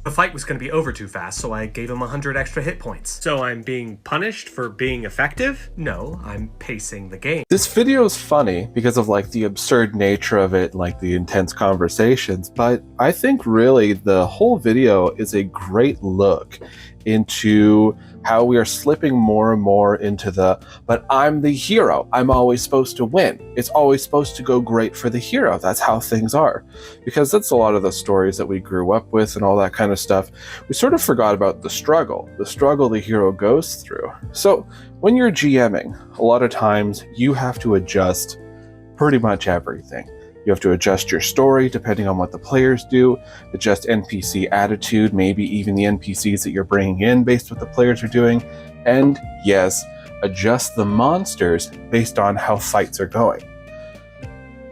The fight was going to be over too fast, so I gave him 100 extra hit points. So I'm being punished for being effective? No, I'm pacing the game. This video is funny because of like the absurd nature of it, like the intense conversations, but I think really the whole video is a great look into how we are slipping more and more into but I'm the hero, I'm always supposed to win. It's always supposed to go great for the hero. That's how things are. Because that's a lot of the stories that we grew up with and all that kind of stuff. We sort of forgot about the struggle the hero goes through. So when you're GMing, a lot of times you have to adjust pretty much everything. You have to adjust your story depending on what the players do, adjust NPC attitude, maybe even the NPCs that you're bringing in based on what the players are doing, and yes, adjust the monsters based on how fights are going.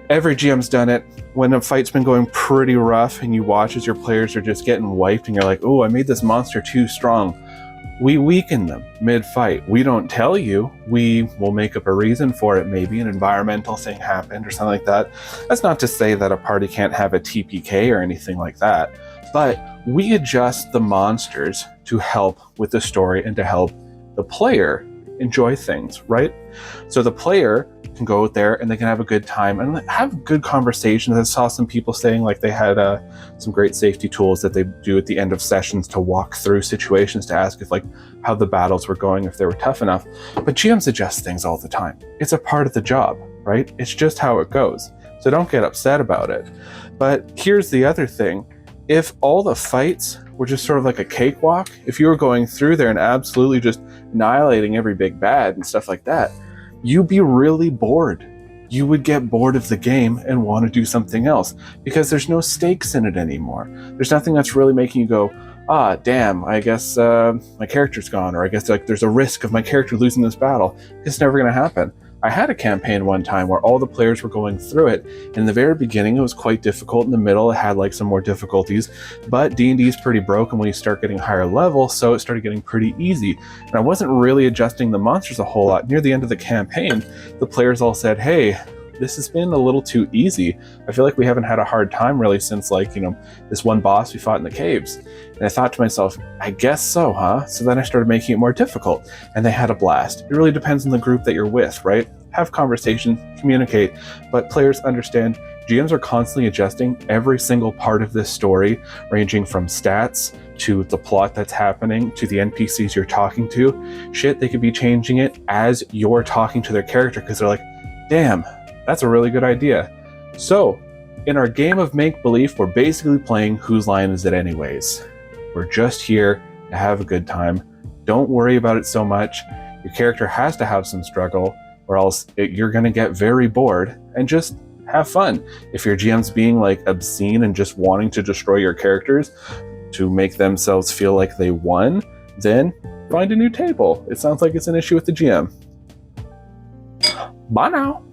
Every GM's done it. When a fight's been going pretty rough and you watch as your players are just getting wiped and you're like, oh, I made this monster too strong. We weaken them mid-fight. We don't tell you. We will make up a reason for it. Maybe an environmental thing happened or something like that. That's not to say that a party can't have a TPK or anything like that, but we adjust the monsters to help with the story and to help the player enjoy things, right? So the player can go out there and they can have a good time and have good conversations. I saw some people saying like they had some great safety tools that they do at the end of sessions to walk through situations to ask if like how the battles were going, if they were tough enough. But GMs adjust things all the time. It's a part of the job, right? It's just how it goes. So don't get upset about it. But here's the other thing. If all the fights were just sort of like a cakewalk, if you were going through there and absolutely just annihilating every big bad and stuff like that, you'd be really bored. You would get bored of the game and want to do something else because there's no stakes in it anymore. There's nothing that's really making you go, ah, damn, I guess my character's gone, or I guess like there's a risk of my character losing this battle. It's never going to happen. I had a campaign one time where all the players were going through it. In the very beginning, it was quite difficult. In the middle, it had like some more difficulties, but D&D is pretty broken when you start getting higher level, so it started getting pretty easy. And I wasn't really adjusting the monsters a whole lot. Near the end of the campaign, the players all said, hey, this has been a little too easy. I feel like we haven't had a hard time really since like, this one boss we fought in the caves. And I thought to myself, I guess so, huh? So then I started making it more difficult and they had a blast. It really depends on the group that you're with, right? Have conversation, communicate, but players understand GMs are constantly adjusting every single part of this story, ranging from stats to the plot that's happening to the NPCs you're talking to. Shit, they could be changing it as you're talking to their character because they're like, damn, that's a really good idea. So, in our game of make-believe, we're basically playing Whose Line Is It Anyways? We're just here to have a good time. Don't worry about it so much. Your character has to have some struggle, or else you're going to get very bored, and just have fun. If your GM's being like obscene and just wanting to destroy your characters to make themselves feel like they won, then find a new table. It sounds like it's an issue with the GM. Bye now.